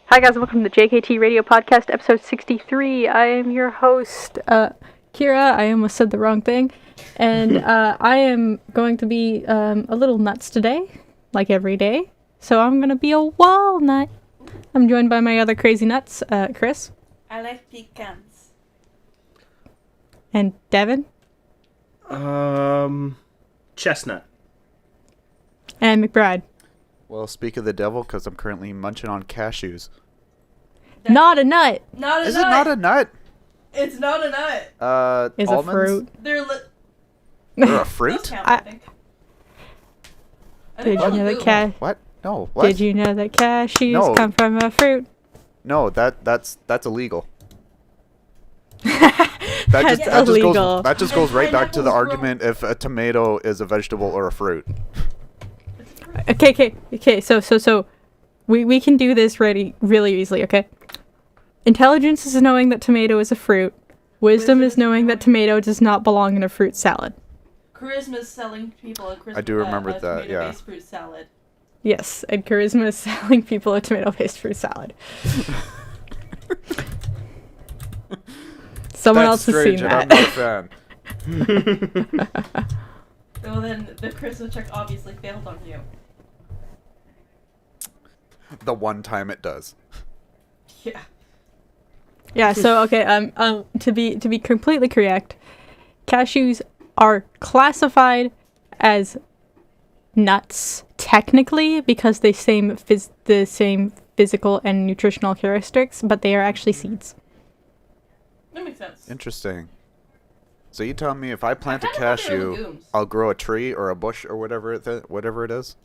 Hi guys, welcome to the JKT Radio Podcast, episode 63. I am your host, Kira. I almost said the wrong thing. And I am going to be a little nuts today, like every day. So I'm going to be a walnut. I'm joined by my other crazy nuts, Chris. I like pecans. And Devin. Chestnut. And McBride. Well, speak of the devil, because I'm currently munching on cashews. Not a nut! Not a Is nut! it not a nut? It's not a nut. It's almonds? a fruit. They're a fruit? Those count, I think. Did you know that What? No, what? Did you know that cashews No. come from a fruit? No, that's illegal. That's illegal. That just goes right back to the Pineapples argument if a tomato is a vegetable or a fruit. Okay, so we can do this really easily, okay? Intelligence is knowing that tomato is a fruit. Wisdom is knowing that tomato does not belong in a fruit salad. Charisma is selling people a I do remember that, tomato-based fruit salad. Yes, and charisma is selling people a tomato-based fruit salad. Someone else has seen that. I'm not a fan. Well, then the charisma check obviously failed on you. The one time it does. Yeah. Yeah, so okay, to be completely correct, cashews are classified as nuts technically because they the same physical and nutritional characteristics, but they are actually seeds. That makes sense. Interesting. So you tell me if I plant a I kinda thought they were cashew, legumes. I'll grow a tree or a bush or whatever it is?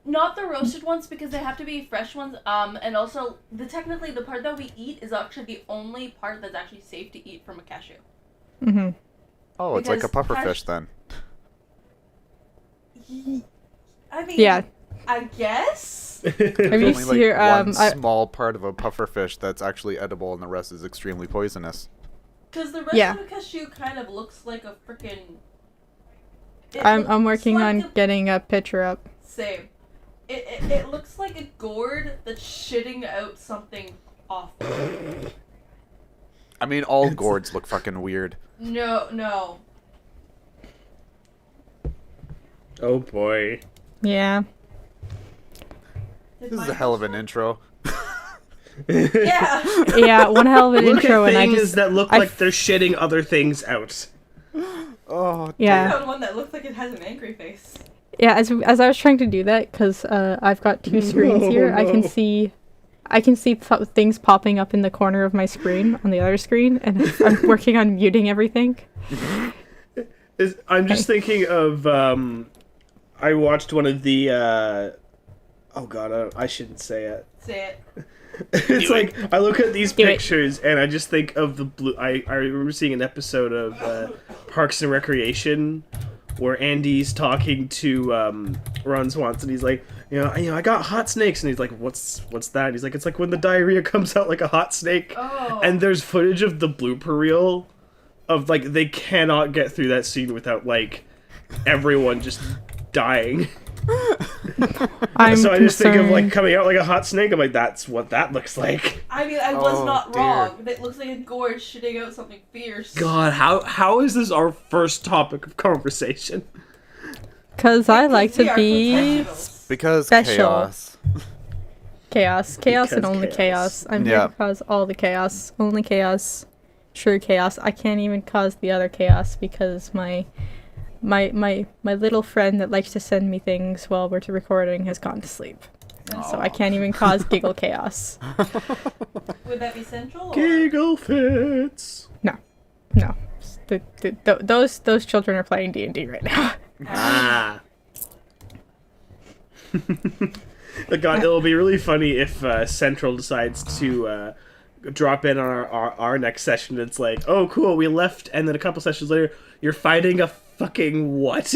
Not the roasted ones because they have to be fresh ones. And also technically the part that we eat is actually the only part that's actually safe to eat from a cashew. Mm-hmm. Oh, it's like a Because pufferfish then. I mean, Yeah. I guess. Have There's you only like seen one small part of a pufferfish that's actually edible and the rest is extremely poisonous. Because the rest Yeah. of a cashew kind of looks like a freaking. I'm working on getting a picture up. Same. It looks like a gourd that's shitting out something awful. I mean, all gourds look fucking weird. No. Oh boy. Yeah. This is a hell of an intro. Yeah. Yeah, one hell of an Look intro, at and I things just that look I like they're shitting other things out. Oh, yeah. I found one that looks like it has an angry face. Yeah, as I was trying to do that, because I've got two screens here, I can see things popping up in the corner of my screen on the other screen, and I'm working on muting everything. I'm just thinking of I watched one of the oh god, I shouldn't say it. Say it. It's like I look at these Do it. pictures and I just think of the blue. I remember seeing an episode of Parks and Recreation where Andy's talking to Ron Swanson. He's like, I got hot snakes, and he's like, what's that? And he's like, it's like when the diarrhea comes out like a hot snake. Oh. And there's footage of the blooper reel of like they cannot get through that scene without like everyone just dying. I'm So I just think of like concerned. coming out like a hot snake. I'm like, that's what that looks like. I mean, I was Oh, not dear. wrong. It looks like a gourd shitting out something fierce. God, how is this our first topic of conversation? Because I like We to are be professionals. because Special. chaos. chaos and Because only chaos. chaos. I'm here Yeah. to cause all the chaos, only chaos, true chaos. I can't even cause the other chaos because my little friend that likes to send me things while we're recording has gone to sleep. So I can't even cause giggle chaos. Would that be central? Or? Giggle fits. No. Those children are playing D&D right now. Ah. God, it'll be really funny if Central decides to drop in on our next session. It's like, oh, cool, we left, and then a couple sessions later, you're fighting a fucking what?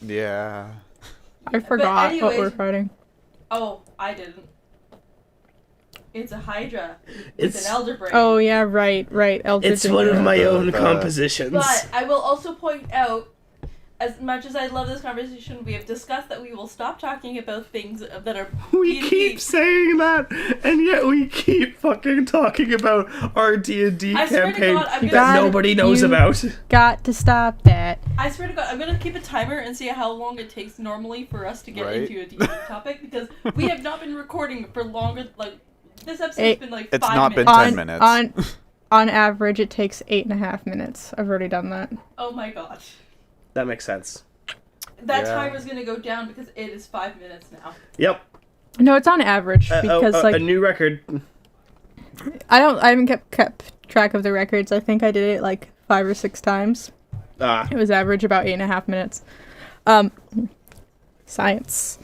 Yeah. I forgot what anyways- we're fighting. Oh, I didn't. It's a Hydra. It's- It's an Elder Brain. Oh yeah, right. Eldritch. It's one of my own The- compositions. But I will also point out as much as I love this conversation, we have discussed that we will stop talking about things that are We D&D. keep saying that, and yet we keep fucking talking about our D&D I swear to campaign God, I'm that gonna- nobody knows you- about. Got to stop that. I swear to God, I'm gonna keep a timer and see how long it takes normally for us to get Right? into a D&D topic, because we have not been recording for longer, like, this episode's It- been like It's 5 not been minutes. 10 minutes. On average, it takes 8.5 minutes. I've already done that. Oh my gosh. That makes sense. That Yeah. timer's gonna go down because it is 5 minutes now. Yep. No, it's on average because a like new record. I haven't kept track of the records. I think I did it like 5 or 6 times. Ah, It was average about 8.5 minutes. Science.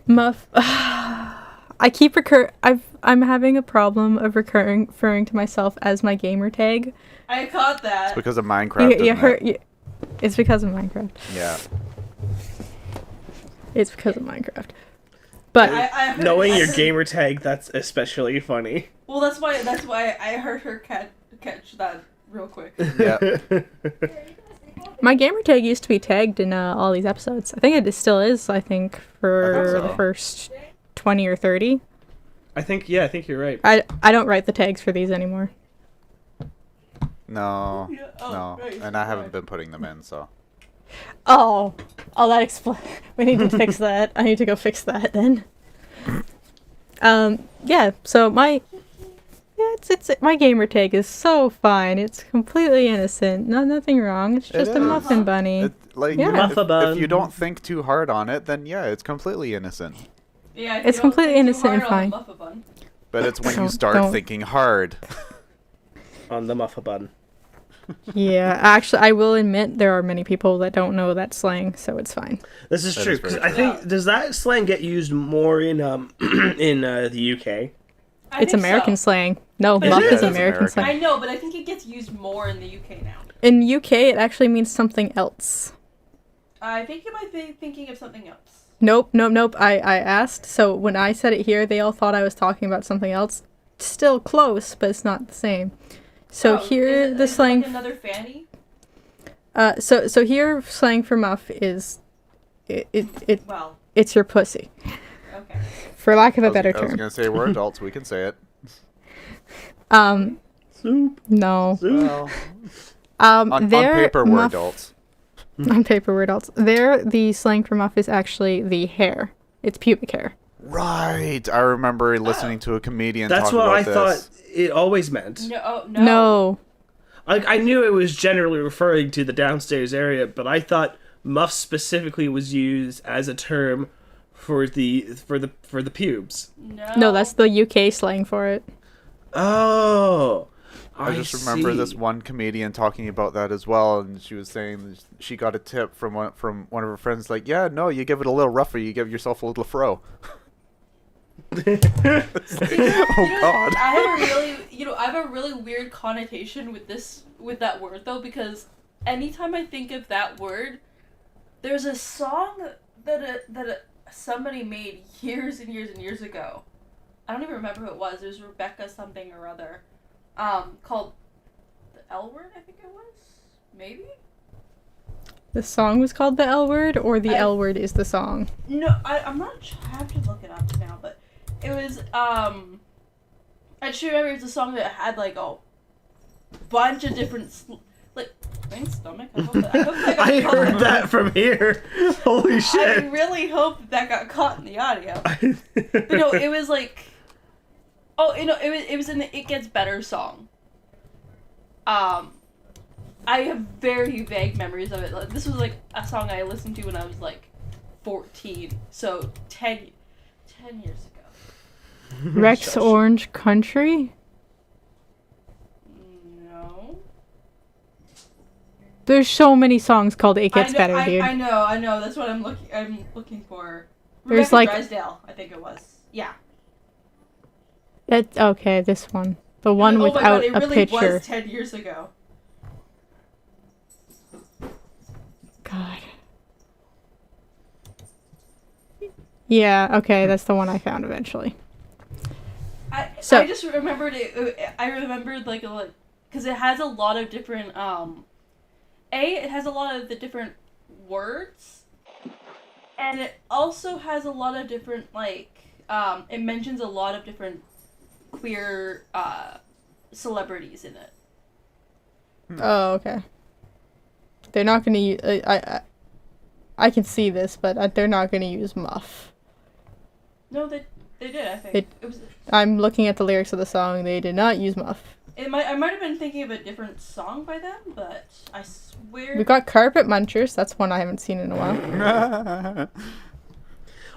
Muff. I keep I'm having a problem of referring to myself as my gamer tag. I caught that. It's because of Minecraft. It's because of Minecraft. Yeah. It's because of Minecraft. But I heard, knowing I your heard- gamer tag, that's especially funny. Well, that's why I heard her catch that real quick. Yeah. my gamer tag used to be tagged in all these episodes. I think it still is. I think for so. the first 20 or 30. I think you're right. I don't write the tags for these anymore. No. Yeah, oh, No. right, And I haven't right. been putting them in, so. Oh, that explains. We need to fix that. I need to go fix that then. Yeah. So it's my gamer tag is so fine. It's completely innocent. Nothing wrong. It's just a is. muffin bunny. It, like, Yeah. if you don't think too hard on it, then yeah, it's completely innocent. Yeah, if It's you don't completely think too innocent and hard on fine. the Muffin Bun. But it's when you Don't- start don't. thinking hard. On the Muffa Bun. Yeah. Actually, I will admit there are many people that don't know that slang, so it's fine. This is That true. is 'Cause very I true. think does that slang get used more in in the UK? I It's think American so. slang. No, But muff it is is American American. slang. I know, but I think it gets used more in the UK now. In UK, it actually means something else. I think you might be thinking of something else. Nope. I asked. So when I said it here, they all thought I was talking about something else. Still close, but it's not the same. So Oh, here, is the it slang. like another fanny? So here, slang for muff is, Well, it's your pussy, okay. for lack of I a was, better I was term. gonna say we're adults, we can say it. Soup. No. Well, on Their paper, we're muff- adults. On paper, we're adults. There, the slang for muff is actually the hair. It's pubic hair. Right. I remember listening to a comedian That's talk what about I this. thought it always meant. No, oh, no. No. I knew it was generally referring to the downstairs area, but I thought muff specifically was used as a term for the pubes. No, that's the UK slang for it. Oh, I just remember this see. one comedian talking about that as well, and she was saying she got a tip from one of her friends, like, yeah, no, you give it a little rougher, you give yourself a little fro. It's like, oh God. I have a really weird connotation with that word though, because anytime I think of that word, there's a song that somebody made years and years and years ago. I don't even remember who it was. It was Rebecca something or other, called the L Word. I think it was, maybe. The song was called the L Word, or the I- L Word is the song? No, I'm not sure. I have to look it up now, but it was, I just remember it was a song that had, like, a bunch of different, like, my stomach? I hope that got I caught. heard that from here. Holy I shit. really hope that got caught in the audio. But no, it was, like, it was in the It Gets Better song. I have very vague memories of it. Like, this was, like, a song I listened to when I was, like, 14. So, 10 years ago. Rex Shush. Orange Country? No. There's so many songs called It Gets Better, dude. I know. That's what I'm looking for. There's, Rebecca like- Drysdale, I think it was. Yeah. That's okay, this one. The one Oh my without God, it a really picture. was 10 years ago. God. Yeah, okay, that's the one I found eventually. So- I just remembered it. I remembered like because it has a lot of different. It has a lot of the different words, and it also has a lot of different it mentions a lot of different queer celebrities in it. Oh, okay. They're not gonna use. I can see this, but they're not gonna use Muff. No, they did. I think it was. I'm looking at the lyrics of the song. They did not use Muff. I might have been thinking of a different song by them, but I swear. We got Carpet Munchers. That's one I haven't seen in a while.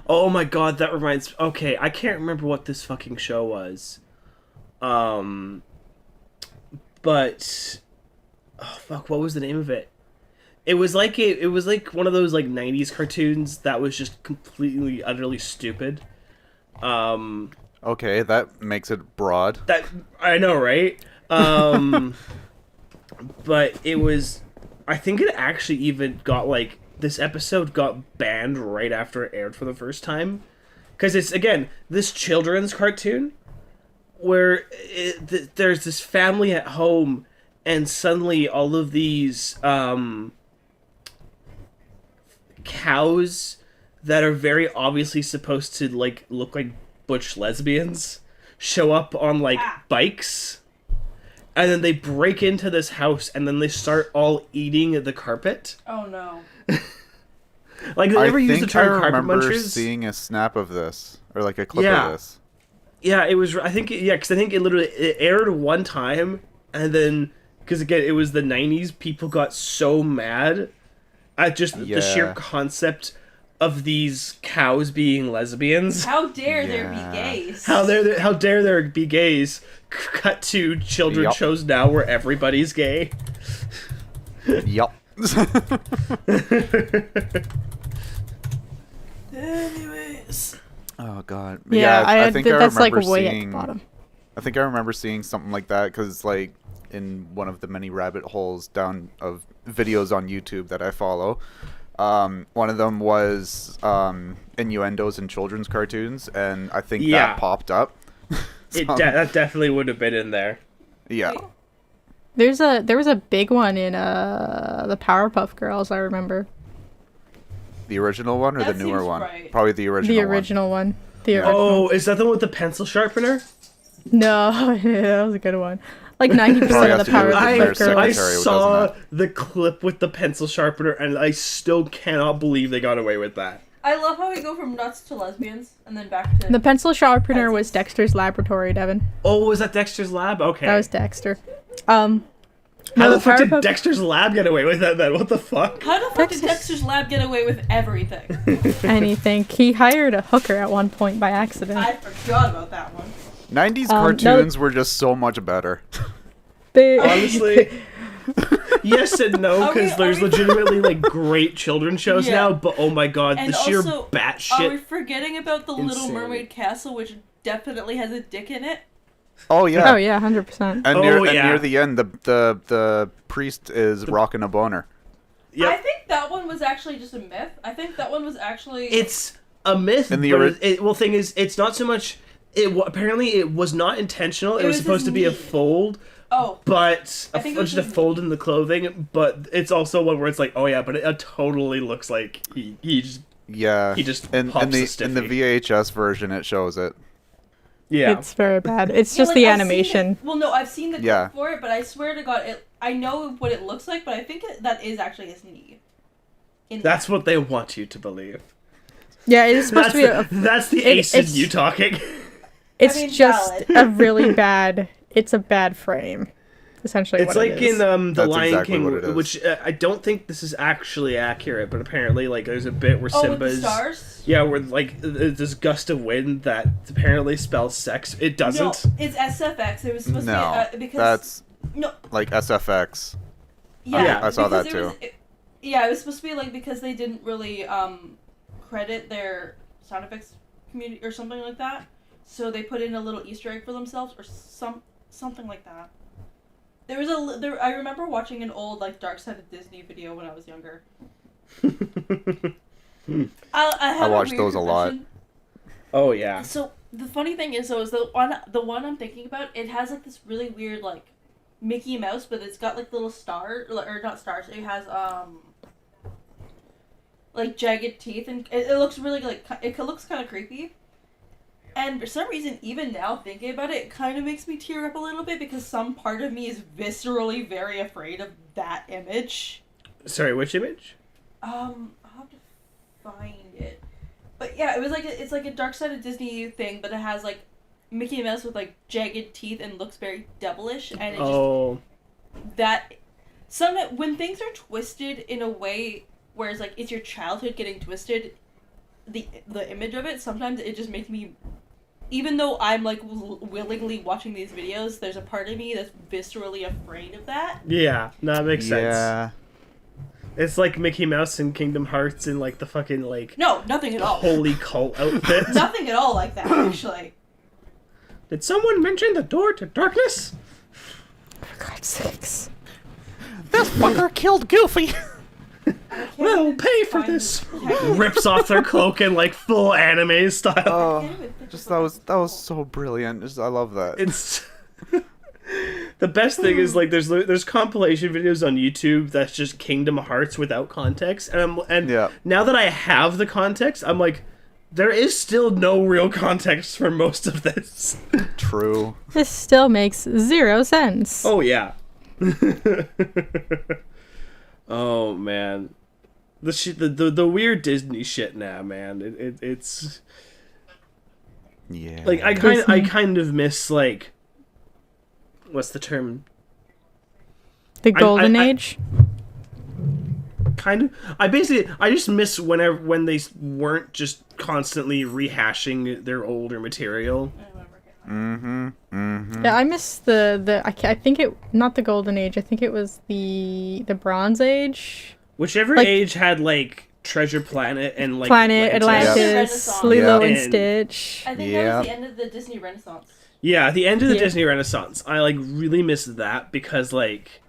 Oh my god, that reminds. Okay, I can't remember what this fucking show was. But oh fuck, what was the name of it? It was like one of those like 90s cartoons that was just completely utterly stupid. Okay, that makes it broad. That I know, right? But it was, I think it actually even got like, this episode got banned right after it aired for the first time, because it's, again, this children's cartoon where there's this family at home, and suddenly all of these cows that are very obviously supposed to like look like butch lesbians show up on like bikes, and then they break into this house, and then they start all eating the carpet. Oh no. Like, they never used the term carpet remember munchers. seeing a snap of this, or like a clip of this. Yeah, it was. I think. Yeah, because I think it aired one time, and then because again it was the 90s, people got so mad at just the sheer concept of these cows being lesbians. How dare there be gays? How dare there be gays? Cut to children shows now where everybody's gay. Yup. Anyways. Oh god. Yeah, I think that's like remember way seeing, at the bottom. I think I remember seeing something like that because, like, in one of the many rabbit holes down of videos on YouTube that I follow, one of them was innuendos in children's cartoons, and I think that popped up. That definitely would have been in there. Yeah. There was a big one in the Powerpuff Girls, I remember. The original one or That the newer seems one? right. Probably the original. The original one. The original. Oh, is that the one with the pencil sharpener? No, that was a good one. Like 90% of the Powerpuff Girls. I saw the clip with the pencil sharpener, and I still cannot believe they got away with that. I love how we go from nuts to lesbians and then back to. The pencil sharpener was Dexter's laboratory, Devin. Oh, was that Dexter's lab? Okay. That was Dexter. How the fuck did Dexter's lab get away with that then? What the fuck? How the fuck did Dexter's lab get away with everything? Anything. He hired a hooker at one point by accident. I forgot about that one. 90s cartoons were just so much better. Honestly, yes and no, because there's legitimately like great children's shows now, but oh my god, and the sheer also, batshit. Are we forgetting about the Little Mermaid castle, which definitely has a dick in it? Oh yeah. Oh yeah, 100%. And near the end, the priest is rocking a boner. Yep. I think that one was actually just a myth. I think that one was actually. It's a myth. In the thing is, it's not so much. Apparently it was not intentional. It was supposed to be a fold. Oh. But just a fold in the clothing. But it's also one where it's like, oh yeah, but it totally looks like he just. Yeah. He just in pops the a stiffy. in the VHS version, it shows it. Yeah. It's very bad. It's just the animation. No, I've seen the clip for it, but I swear to God, I know what it looks like, but I think that is actually his knee. That's what they want you to believe. Yeah, it is supposed to be that's the ace in you talking. It's just a really bad. It's a bad frame. Essentially, it's what like it is. in the Lion exactly King, which I don't think this is actually accurate, but apparently, like, there's a bit where Simba's with the stars? Yeah, where like this gust of wind that apparently spells sex. It doesn't. No, it's SFX. It was supposed to be because that's no, like SFX. Yeah, I saw that too. It was supposed to be like because they didn't really credit their sound effects community or something like that, so they put in a little Easter egg for themselves or something like that. There was I remember watching an old like Dark Side of Disney video when I was younger. I watched those a lot. Oh yeah. So the funny thing is, though, is the one I'm thinking about. It has like this really weird like Mickey Mouse, but it's got like little stars or not stars. It has like jagged teeth, and it looks really like it looks kind of creepy. And for some reason, even now thinking about it, it kind of makes me tear up a little bit because some part of me is viscerally very afraid of that image. Sorry, which image? I'll have to find it. But yeah, it was like it's like a Dark Side of Disney thing, but it has like Mickey Mouse with like jagged teeth and looks very devilish, and it just that when things are twisted in a way where it's like it's your childhood getting twisted, the image of it sometimes it just makes me. Even though I'm, like, willingly watching these videos, there's a part of me that's viscerally afraid of that. Yeah, no, that makes sense. It's like Mickey Mouse and Kingdom Hearts in, like, the fucking, like... No, nothing at all. Holy cult outfit. Nothing at all like that, actually. Did someone mention the door to darkness? For God's sakes. This fucker killed Goofy! We'll pay for this. Rips off their cloak in like full anime style. Oh, that was so brilliant. I love that. It's the best thing is like there's compilation videos on YouTube that's just Kingdom Hearts without context, and now that I have the context, I'm like, there is still no real context for most of this. True. This still makes 0 sense. Oh yeah. Oh man, the weird Disney shit now, man. It's like I kind of miss like what's the term? The golden age. Kind of. I just miss when they weren't just constantly rehashing their older material. Yeah, I miss I think it not the golden age. I think it was the bronze age. Whichever age had like Treasure Planet and like Atlantis, Lilo and Stitch. I think that was the end of the Disney Renaissance. Yeah, the end of the Disney Renaissance. I like really miss that because like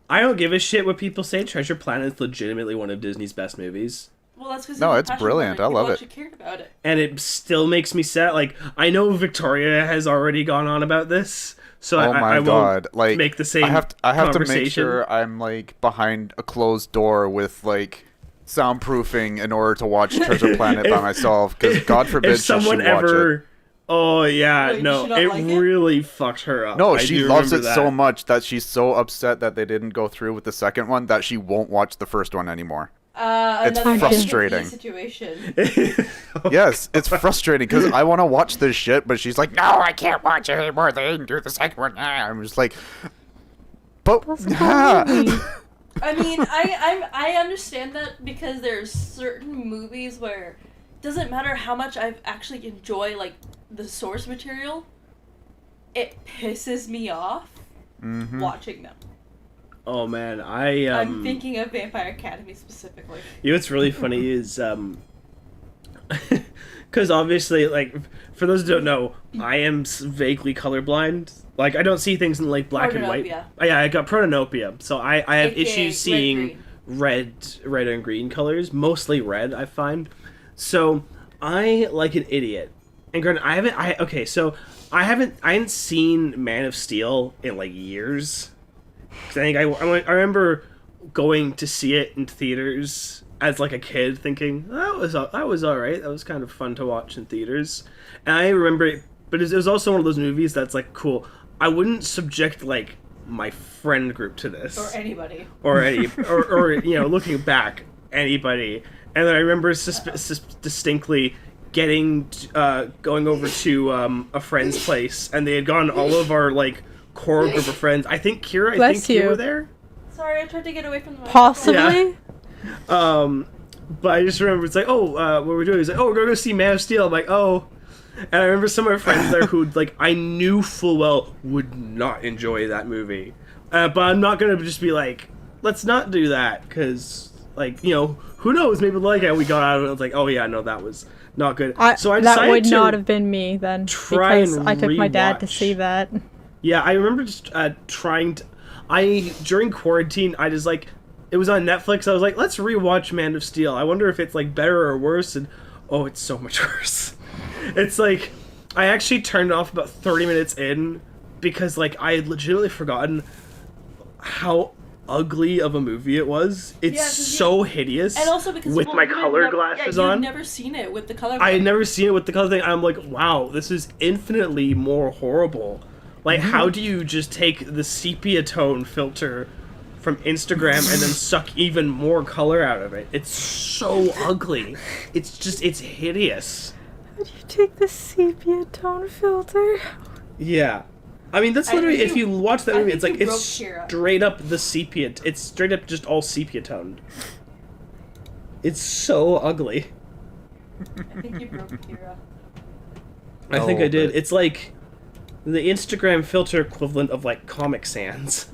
I don't give a shit what people say. Treasure Planet is legitimately one of Disney's best movies. Well, that's because it's brilliant. I love it. Cared about it. And it still makes me sad. Like I know Victoria has already gone on about this, so I won't make the same. I have to make sure I'm like behind a closed door with like soundproofing in order to watch Treasure Planet by myself. Because God forbid if someone she watch ever. It. Oh yeah, Wait, no, it like really fucked her up. No, she loves it so much that she's so upset that they didn't go through with the second one that she won't watch the first one anymore. It's frustrating. Situation. Yes, it's frustrating because I want to watch this shit, but she's like, "No, I can't watch it anymore. They didn't do the second one." I'm just like, but I mean, I understand that because there's certain movies where it doesn't matter how much I actually enjoy like the source material, it pisses me off watching them. Oh man, I'm thinking of Vampire Academy specifically. You know what's really funny is because obviously, like, for those who don't know, I am vaguely colorblind. Like, I don't see things in like black and white. Yeah, I got protanopia, so I have issues seeing red and green colors, mostly red. I find so I like an idiot. And granted, I hadn't seen Man of Steel in like years. Cause I think I remember going to see it in theaters as like a kid, thinking that was all right. That was kind of fun to watch in theaters. And I remember it, but it was also one of those movies that's like cool. I wouldn't subject like my friend group to this or anybody or you know, looking back, anybody. And then I remember distinctly going over to a friend's place, and they had gone all of our like core group of friends. I think Kira, you were there. Sorry, I tried to get away from the possibly. Yeah. But I just remember it's like, what we're doing is like, we're gonna go see Man of Steel. I'm like, oh. And I remember some of my friends there who like I knew full well would not enjoy that movie. But I'm not gonna just be like, let's not do that, because like, you know, who knows? Maybe like we got out of it. I was like, oh yeah, no, that was not good. So I decided that would not have been me then, because I took my dad to see that. Yeah, I remember just during quarantine, I just like, it was on Netflix. I was like, let's rewatch Man of Steel. I wonder if it's like better or worse. And oh, it's so much worse. It's like, I actually turned it off about 30 minutes in because like I had legitimately forgotten how ugly of a movie it was. It's so hideous. And also because with my color glasses on. You've never seen it with the color. I had never seen it with the color thing. I'm like, wow, this is infinitely more horrible. Like, how do you just take the sepia tone filter from Instagram and then suck even more color out of it? It's so ugly. It's hideous. How do you take the sepia tone filter? Yeah. I mean, that's literally, if you watch that movie, it's like, it's Kira. straight up the sepia. It's straight up just all sepia toned. It's so ugly. I think you broke Kira. I think I did. It's like the Instagram filter equivalent of, like, Comic Sans.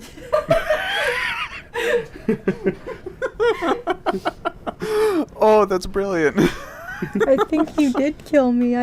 Oh, that's brilliant. I think you did kill me.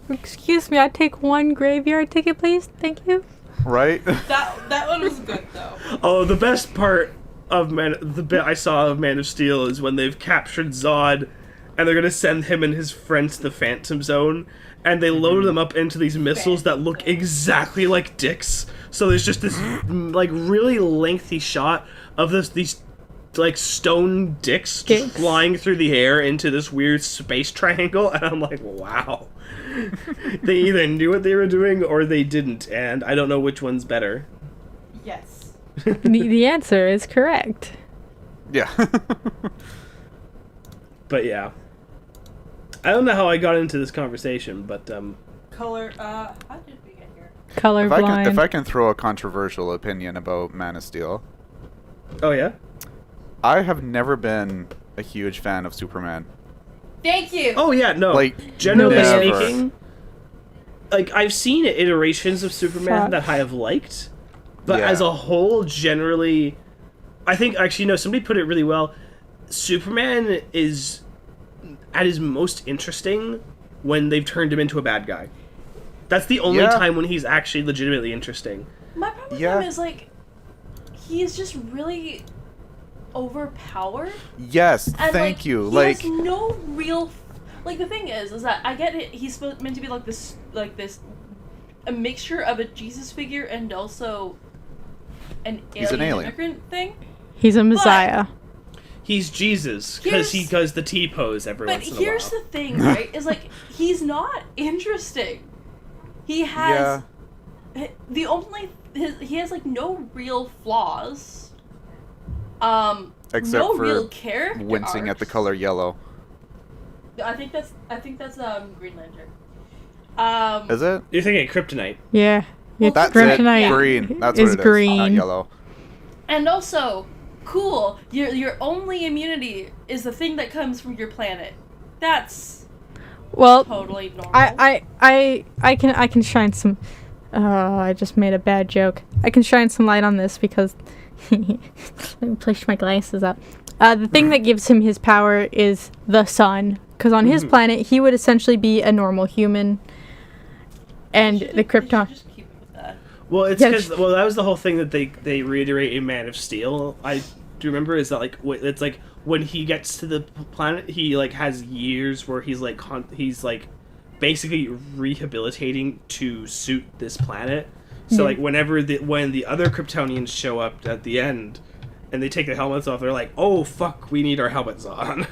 Excuse me, I take one graveyard ticket, please. Thank you. Right? That one was good though. Oh, the best part of the bit I saw of Man of Steel is when they've captured Zod, and they're gonna send him and his friend to the Phantom Zone, and they load them up into these missiles that look exactly like dicks. So there's just this like really lengthy shot of these like stone dicks just flying through the air into this weird space triangle, and I'm like, wow. They either knew what they were doing or they didn't, and I don't know which one's better. Yes. The answer is correct. Yeah. But yeah. I don't know how I got into this conversation, but Color. How did we get here? Colorblind. If I can throw a controversial opinion about Man of Steel, oh yeah? I have never been a huge fan of Superman. Thank you. Oh yeah, no. Like, generally never. speaking, like I've seen iterations of Superman that I have liked, but Yeah. as a whole, generally, I think actually no. Somebody put it really well. Superman is at his most interesting when they've turned him into a bad guy. That's the only time when he's actually legitimately interesting. My problem with him is like, he's just really overpowered. Yes, And, thank you. He Like, has no real. Like the thing is that I get it. He's meant to be like this, a mixture of a Jesus figure and also an He's an alien. immigrant thing. He's a messiah. He's Jesus because he does the T pose every once in a while. But here's the thing, right? Is like he's not interesting. He has he has like no real flaws. except no for real character wincing at the arcs. color yellow. I think that's Green Lantern. Is it? You're thinking Kryptonite. Yeah. It's That's kryptonite. it. Green. That's is what it is. green. Not yellow. And also, cool. Your only immunity is the thing that comes from your planet. That's Well, totally normal. I can shine some. I just made a bad joke. I can shine some light on this because let me push my glasses up. The thing that gives him his power is the sun, because on his planet he would essentially be a normal human, and the Krypton. Just keep it with that. Well, it's Yeah, because that was the whole thing that they reiterate in Man of Steel. I do remember is that like it's like when he gets to the planet, he like has years where he's like basically rehabilitating to suit this planet. So like when the other Kryptonians show up at the end and they take their helmets off, they're like, "Oh fuck, we need our helmets on."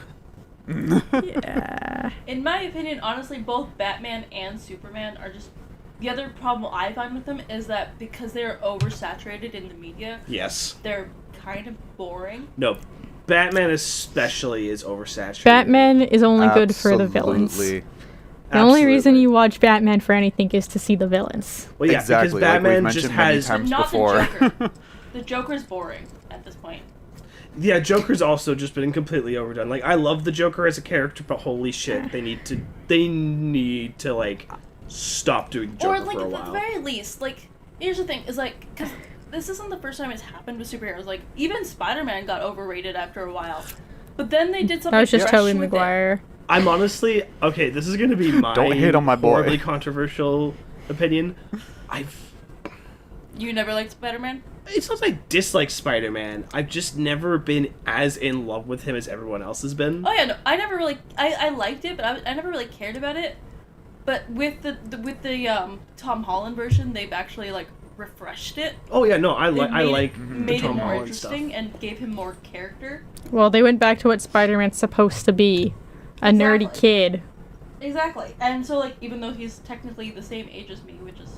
Yeah. In my opinion, honestly, both Batman and Superman are just. The other problem I find with them is that because they're oversaturated in the media, Yes. they're kind of boring. No. Batman especially is oversaturated. Batman is only good for the villains. Absolutely. The only reason Absolutely. you watch Batman for anything is to see the villains. Well, yeah, Exactly, because like Batman we've just mentioned many has times. Not before. the Joker. The Joker's boring at this point. Yeah, Joker's also just been completely overdone. Like, I love the Joker as a character, but holy shit, they need to like stop doing Joker Or like for a at the while. very least, like here's the thing: is like because this isn't the first time it's happened with superheroes. Like even Spider-Man got overrated after a while, but then they did something. That was just fresh Tobey with it. Maguire. I'm honestly okay. This is gonna be my Don't hate on my boy. horribly controversial opinion. You never liked Spider-Man? It's not that I dislike Spider-Man. I've just never been as in love with him as everyone else has been. Oh yeah, no, I never really. I liked it, but I never really cared about it. But with the Tom Holland version, they've actually like refreshed it. Oh yeah, no, I It like the made it Tom more Holland stuff. interesting and gave him more character. Well, they went back to what Spider-Man's supposed to be. A nerdy Exactly. kid. Exactly. And so, like, even though he's technically the same age as me, which is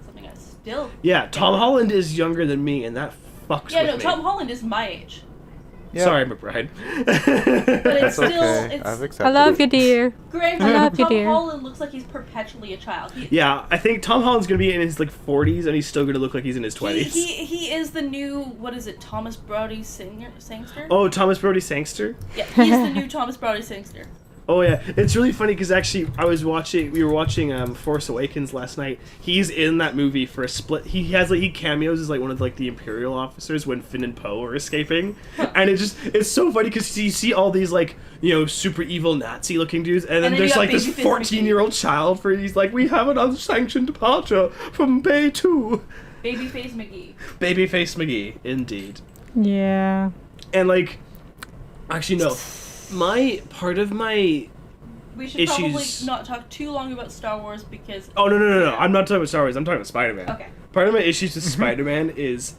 something I still... Yeah, Tom Holland is younger than me, and that fucks Yeah, with no, me. Tom Holland is my age. Yeah. Sorry, McBride. But it's still... Okay, It's, I've accepted I love it. you, dear. granted, I love you, Tom dear. Holland looks like he's perpetually a child. Yeah, I think Tom Holland's gonna be in his like 40s, and he's still gonna look like he's in his 20s. He is the new, what is it, Thomas Brody Sangster? Oh, Thomas Brody Sangster. Yeah, he's the new Thomas Brody Sangster. Oh yeah, it's really funny because actually we were watching Force Awakens last night. He's in that movie for a split. He cameos as like one of like the Imperial officers when Finn and Poe are escaping, and it's so funny because you see all these like super evil Nazi looking dudes, and then you there's got like this Babyface 14-year-old child for he's like, we have an unsanctioned departure from Bay 2. Babyface McGee. Babyface McGee, indeed. Yeah. And like, actually no. Part of my We should issues. probably not talk too long about Star Wars because... Oh no! I'm not talking about Star Wars. I'm talking about Spider-Man. Okay. Part of my issues with Spider-Man is,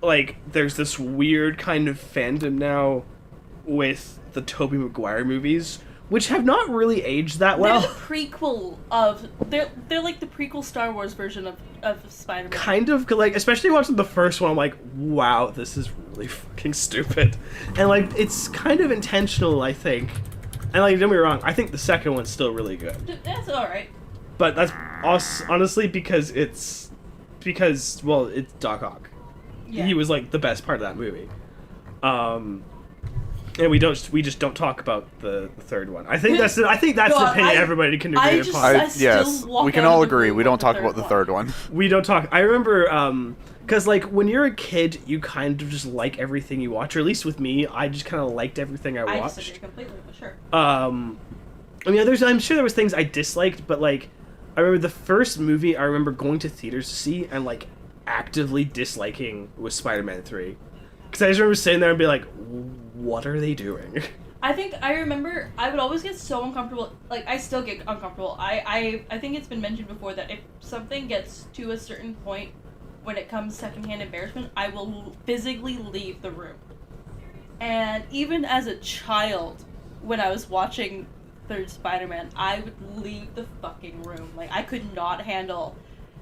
like, there's this weird kind of fandom now with the Tobey Maguire movies, which have not really aged that well. They're the prequel of... They're like the prequel Star Wars version of Spider-Man. Kind of, like, especially watching the first one, I'm like, wow, this is really fucking stupid. And, like, it's kind of intentional, I think. And, like, don't get me wrong, I think the second one's still really good. That's alright. But that's honestly because it's Doc Ock. Yeah. He was like the best part of that movie. And we just don't talk about the third one. I think that's the God, opinion everybody can agree just- upon. I still Yes, walk we can out of all the agree. room We with don't the talk third about the one. third one. We don't talk. I remember because like when you're a kid, you kind of just like everything you watch. Or at least with me, I just kind of liked everything I I watched. disagree completely, but sure. I mean, I'm sure there was things I disliked, but like, I remember the first movie I remember going to theaters to see and like actively disliking was Spider-Man 3. Because I just remember sitting there and be like, what are they doing? I remember I would always get so uncomfortable. Like, I still get uncomfortable. I think it's been mentioned before that if something gets to a certain point when it comes secondhand embarrassment, I will physically leave the room. And even as a child, when I was watching third Spider-Man, I would leave the fucking room. Like, I could not handle,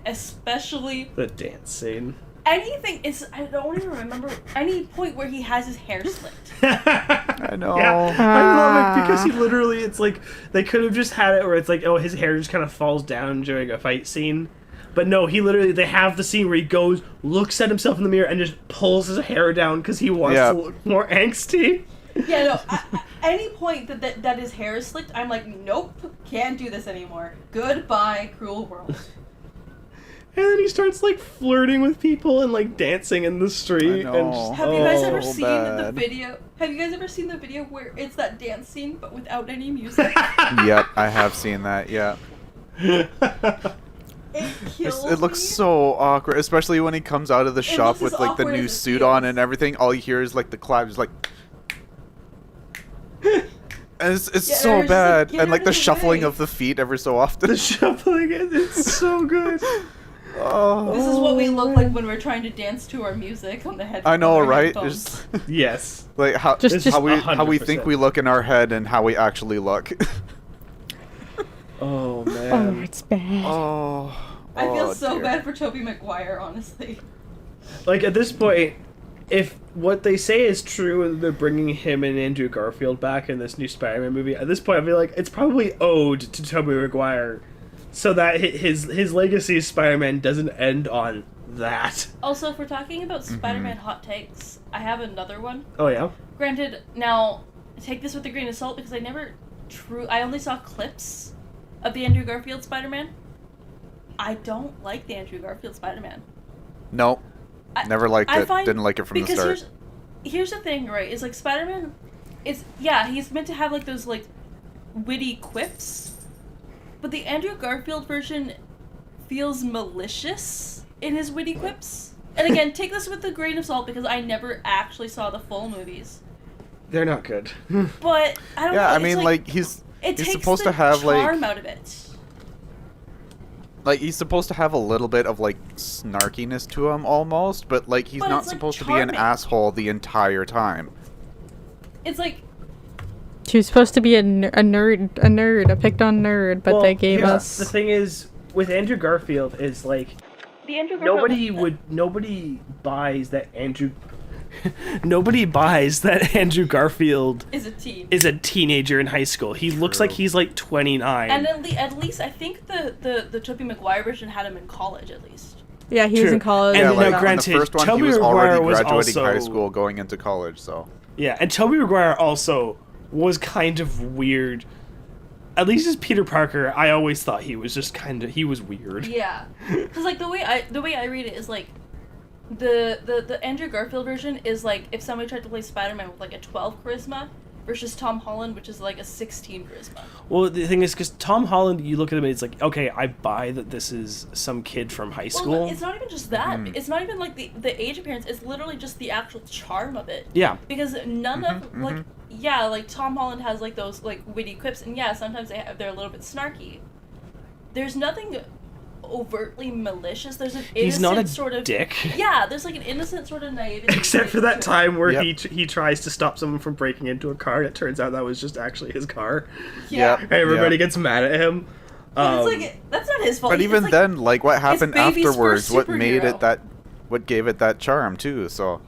especially The dance scene. anything. I don't even remember any point where he has his hair slicked. I know. Yeah, I love it because he literally, it's like, they could have just had it where it's like, oh, his hair just kind of falls down during a fight scene. But no, they have the scene where he goes, looks at himself in the mirror, and just pulls his hair down because he wants to look more angsty. Yeah, no, any point that his hair is slicked, I'm like, nope, can't do this anymore. Goodbye, cruel world. And then he starts like flirting with people and like dancing in the street. I know. And just, Have you guys oh. ever so seen the bad. video? Have you guys ever seen the video where it's that dance scene but without any music? Yep, I have seen that. Yeah. It kills It looks me. so awkward, especially when he comes out of the shop looks with as like the awkward new as it suit on feels. and everything. All you hear is like the clap, just like. And it's Yeah, so they're just like, bad, "Get and like out the of the shuffling way." of the feet every so often. The shuffling, it's so good. Oh. This is what we look like when we're trying to dance to our music on the headphones. I know, on our right? headphones. Just Yes. like how Just how we 100%. think we look in our head and how we actually look. Oh Oh, man. it's bad. Oh. I feel oh, so dear. bad for Tobey Maguire, honestly. Like at this point, if what they say is true and they're bringing him and Andrew Garfield back in this new Spider-Man movie, at this point I feel like it's probably owed to Tobey Maguire, so that his legacy as Spider-Man doesn't end on that. Also, if we're talking about Spider-Man hot takes, I have another one. Oh yeah. Granted, now, take this with a grain of salt because I only saw clips of the Andrew Garfield Spider-Man. I don't like the Andrew Garfield Spider-Man. No, never liked I it. find- Didn't like it from the because start. here's the thing, right? Is like Spider-Man he's meant to have like those like witty quips, but the Andrew Garfield version feels malicious in his witty quips. And again, take this with a grain of salt because I never actually saw the full movies. They're not good. But I don't know. Yeah, I it's mean, like he's it he's takes supposed the to have charm like out of it. like he's supposed to have a little bit of like snarkiness to him almost, but like he's But not it's, like, supposed to be an charming. asshole the entire time. It's like, She was supposed to be a nerd, a picked on nerd, but they gave yeah, us. The thing is, with Andrew Garfield, is like the Andrew Garfield... nobody buys that Andrew. Nobody buys that Andrew Garfield is a teen. is a teenager in high school. He looks like he's like 29. And at least I think the Tobey Maguire version had him in college at least. Yeah, he was in college. And Yeah, then, like now, on granted, the first one, Tobey he was Maguire already was graduating also, high school, going into college. So yeah, and Tobey Maguire also was kind of weird. At least as Peter Parker, I always thought he was just he was weird. Yeah, because like the way I read it is like the Andrew Garfield version is like if somebody tried to play Spider-Man with like a 12 charisma versus Tom Holland, which is like a 16 charisma. Well, the thing is, because Tom Holland, you look at him and it's like, okay, I buy that this is some kid from high school. Well, it's not even just that. It's not even like the age appearance. It's literally just the actual charm of it. Yeah. Because none of like yeah, like Tom Holland has like those like witty quips, and yeah, sometimes they're a little bit snarky. There's nothing overtly malicious. There's an innocent He's not a sort of dick. Yeah, there's like an innocent sort of naivety. Except for that time where Yep. he tries to stop someone from breaking into a car, and it turns out that was just actually his car. Yeah. And everybody gets mad at him. But it's like that's not his fault. but It's even like, then, like what happened baby's afterwards, first what made superhero. it what gave it that charm too. So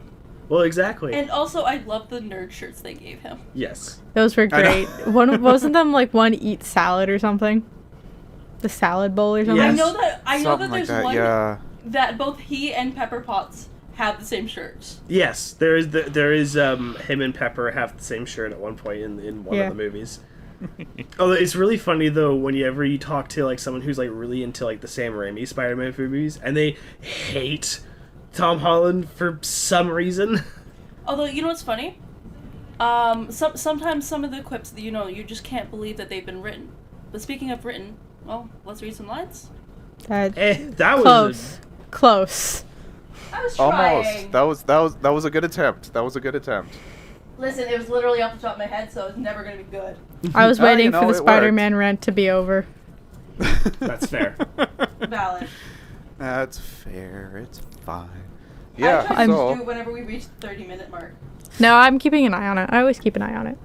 Well, exactly. And also, I love the nerd shirts they gave him. Yes. Those were I know. great. Wasn't them like one eat salad or something? The salad bowl or something? Yes. I know something that like there's that. one Yeah. that both he and Pepper Potts have the same shirts. Yes, there is him and Pepper have the same shirt at one point in one Yeah. of the movies. Oh, it's really funny though whenever you talk to like someone who's like really into like the Sam Raimi Spider-Man movies and they hate Tom Holland for some reason. Although, you know what's funny? Sometimes some of the quips, you just can't believe that they've been written. But speaking of written, well, let's read some lines. That was Close. Close. I was trying. Almost. That was a good attempt. That was a good attempt. Listen, it was literally off the top of my head, so it's never gonna be good. I was waiting for the it Spider-Man rant to be over. That's fair. Valid. That's fair. It's fine. I Yeah. try to So do it whenever we reach the 30-minute mark. No, I'm keeping an eye on it. I always keep an eye on it.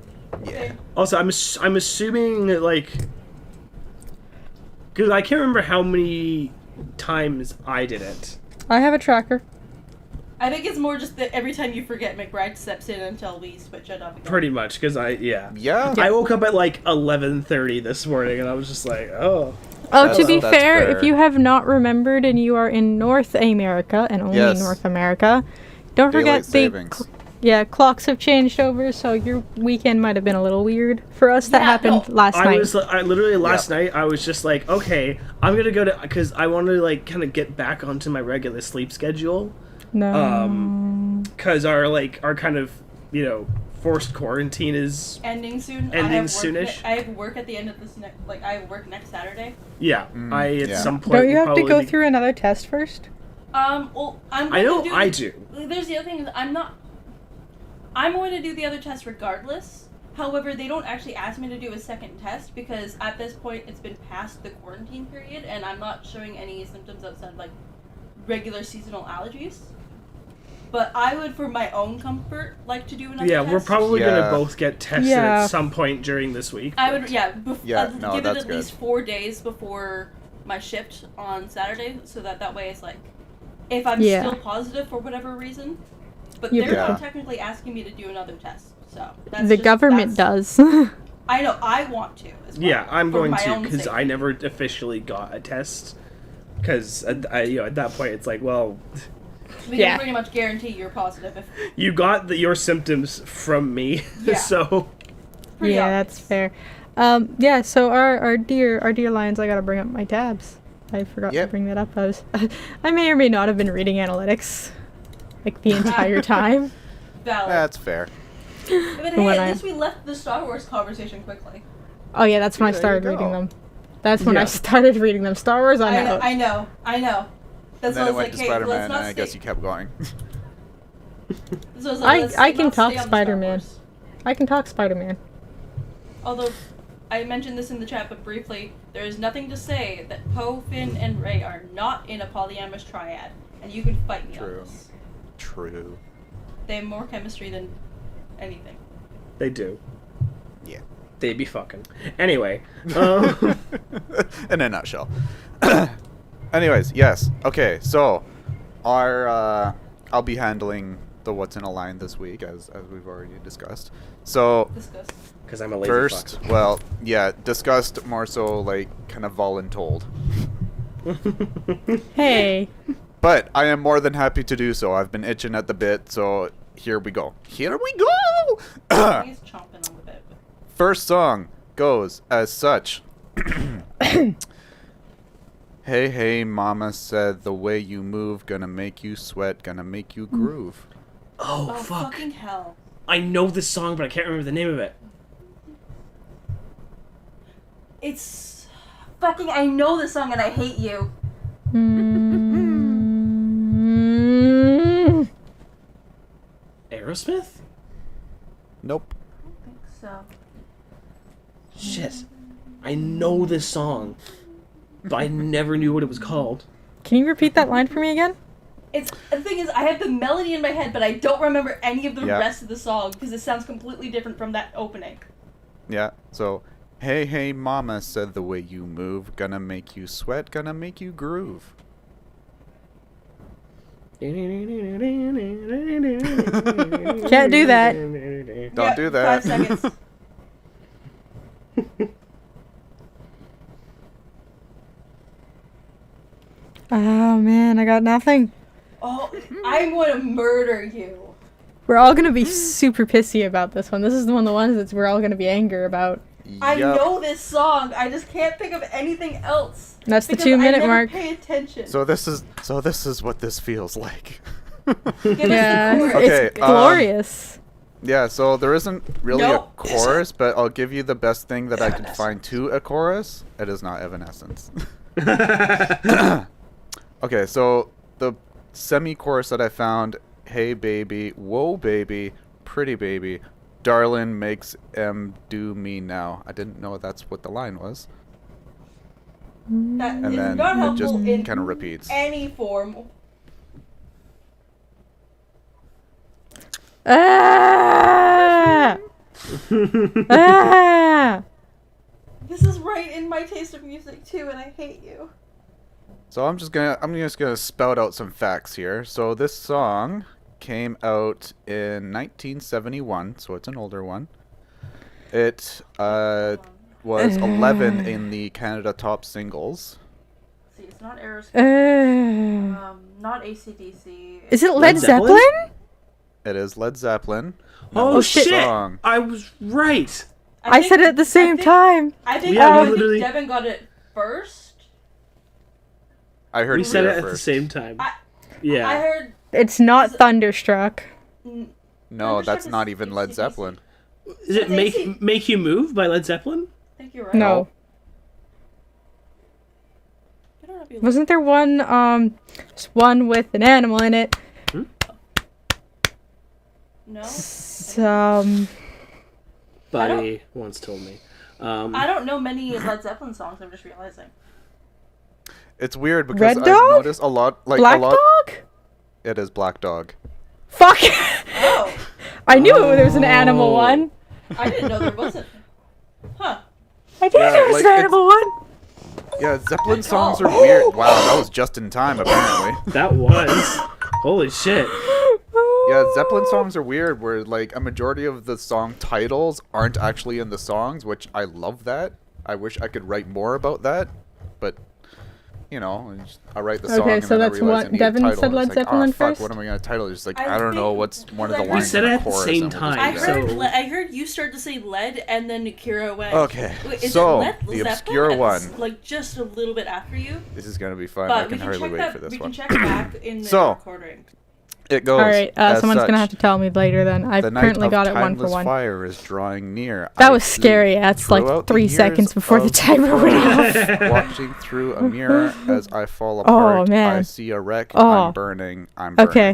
yeah. Also, I'm assuming that like, because I can't remember how many times I did it. I have a tracker. I think it's more just that every time you forget, McBride steps in until we switch it up again. Pretty much, because Yeah. I woke up at like 11:30 this morning, and I was just like, oh. Oh, to be That's fair, fair. if you have not remembered and you are in North America and only Yes. North America, don't Daylight forget savings. clocks have changed over, so your weekend might have been a little weird. For us, that Yeah, happened no, last night. I literally last Yeah. night I was just like, okay, I'm gonna go to because I want to like kind of get back onto my regular sleep schedule. No. Because our kind of forced quarantine is Ending soon. Ending soonish. I have work at the end of this I have work next Saturday. yeah. I at yeah. some point Don't you will have to probably go be- through another test first? Well, I'm I going know to do I do. There's the other thing is I'm going to do the other test regardless. However, they don't actually ask me to do a second test because at this point it's been past the quarantine period and I'm not showing any symptoms outside like regular seasonal allergies. But I would, for my own comfort, like to do another Yeah, test. we're probably Yeah. gonna both get tested Yeah. at some point during this week. I would, Yeah, no, give it that's at good. least 4 days before my shift on Saturday, so that way it's like, if I'm Yeah. still positive for whatever reason, but Yeah, they're but- not technically asking me to do another test, so that's The just- government that's- does. I know, I want to as well. Yeah, I'm for going my to own because I safety. never officially got a test. Because at that point it's like, well, We Yeah. can pretty much guarantee you're positive if you got your symptoms from me, Yeah. so pretty yeah, obvious. that's fair. Yeah, so our dear lions, I gotta bring up my tabs. I forgot to Yep. bring that up. I may or may not have been reading analytics, like the entire time. valid. That's fair. But hey, when at I- least we left the Star Wars conversation quickly. Oh yeah, that's when I There you started go. reading them. That's when Yeah. I started reading them. Star Wars, I'm out. I know. That's And then why I it was went like, to hey, Spider-Man, let's and not I guess stay- you kept going. So I was like, let's I can not talk stay on the Star Spider-Man. Wars. I can talk Spider-Man. Although, I mentioned this in the chat, but briefly, there is nothing to say that Poe, Finn, and Rey are not in a polyamorous triad, and you can fight me on this. True. They have more chemistry than anything. They do. Yeah. They be fucking. Anyway. In a nutshell. Anyways, yes. Okay, so I'll be handling the what's in a line this week, as we've already discussed. So Discuss. Because I'm a lazy first, fuck. well, yeah, discussed more so like kind of voluntold. Hey. But I am more than happy to do so. I've been itching at the bit, so here we go. Here we go! He's chomping on the bit. But... First song goes as such. Hey, hey, mama said the way you move gonna make you sweat, gonna make you groove. Oh, Oh, fuck. fucking hell. I know this song, but I can't remember the name of it. It's... Fucking, I know this song and I hate you. Aerosmith? Nope. I don't think so. Shit. I know this song, but I never knew what it was called. Can you repeat that line for me again? It's the thing is, I have the melody in my head, but I don't remember any of the Yeah. rest of the song because it sounds completely different from that opening. Yeah, so, hey, hey, mama said the way you move gonna make you sweat, gonna make you groove. Can't do that. Don't Yeah, do that. 5 seconds. Oh man, I got nothing. Oh, I'm going to murder you. We're all gonna be super pissy about this one. This is one of the ones that we're all gonna be angry about. I Yup. know this song. I just can't think of anything else. That's the because 2-minute I never mark. Pay attention. So this is what this feels like. Give us Yeah, the chorus. Okay, it's glorious. Yeah, so there isn't really Nope. a chorus, but I'll give you the best thing that I could find to a chorus. It is not Evanescence. Okay, so the semi-chorus that I found, hey baby, whoa baby, pretty baby, darling makes do me now. I didn't know that's what the line was. That And is then not it helpful just in kind of repeats. any form. Ah! Ah! This is right in my taste of music too, and I hate you. So I'm just gonna spout out some facts here. So this song came out in 1971, so it's an older one. It was 11 in the Canada Top Singles. See, it's not Aerosmith. Not AC/DC. Is it Led Led Zeppelin? Zeppelin? It is Led Zeppelin. Oh, Now, shit! song- I was right! I said it at the same time. I think, Yeah, we I think literally- Devin got it first. I heard We said Kira it at the first. same time. I Yeah. heard. It's not Thunderstruck. No, Thunderstruck that's is not even Led AC/DC. Zeppelin. Is it It's AC. Make You Move by Led Zeppelin? I think you're right. No. Better not be Wasn't there one, just one with an animal in it? No. Buddy once told me. I don't know many Led Zeppelin songs. I'm just realizing. It's weird because Red I've Dog? noticed a lot, like Black a lot. Dog? It is Black Dog. Fuck! Oh, I knew there was an animal Oh. one. I didn't know there wasn't. Huh. I did Yeah, there was like, an it's- animal one. Yeah, Zeppelin songs are weird. Wow, that was just in time apparently. That was. Holy shit. Yeah, Zeppelin songs are weird where like a majority of the song titles aren't actually in the songs, which I love that. I wish I could write more about that, but you know, I write the song Okay, and so then that's I realize what I need Devin a title. said and Led it's like, Zeppelin oh, fuck, first? what am I gonna title? It's like I I don't know think- what's one of the We lines said in it the at the chorus same and we'll just time, do I that. heard. So- I heard you start to say lead, and then Kira went. Okay, Wait, is so it Led the Zeppelin obscure at one. like just a little bit after you. This is gonna be fun. But I we can can hardly check wait that. for this We one. can check back in the So, recording. It goes. All right, as someone's gonna such. have to tell me later then. I've The night currently of got it one for timeless one. fire is drawing near. That I was see scary. That's like throughout the 3 years seconds before the of timer went off. Watching through a mirror as I fall apart. man. I see a wreck. Oh. I'm burning. I'm burning. Okay,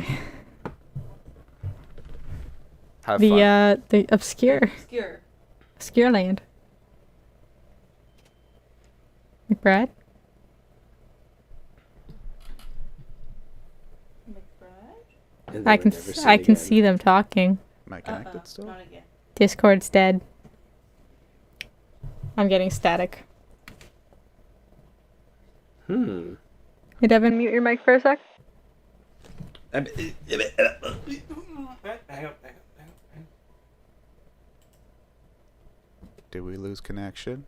Have fun. the obscure Obscure. land. McBride? McBride? And they I were can never s- seen I can again. see them talking. Am I connected still? Not again. Discord's dead. I'm getting static. Hmm. Hey, Devin, mute your mic for a sec. Did we lose connection?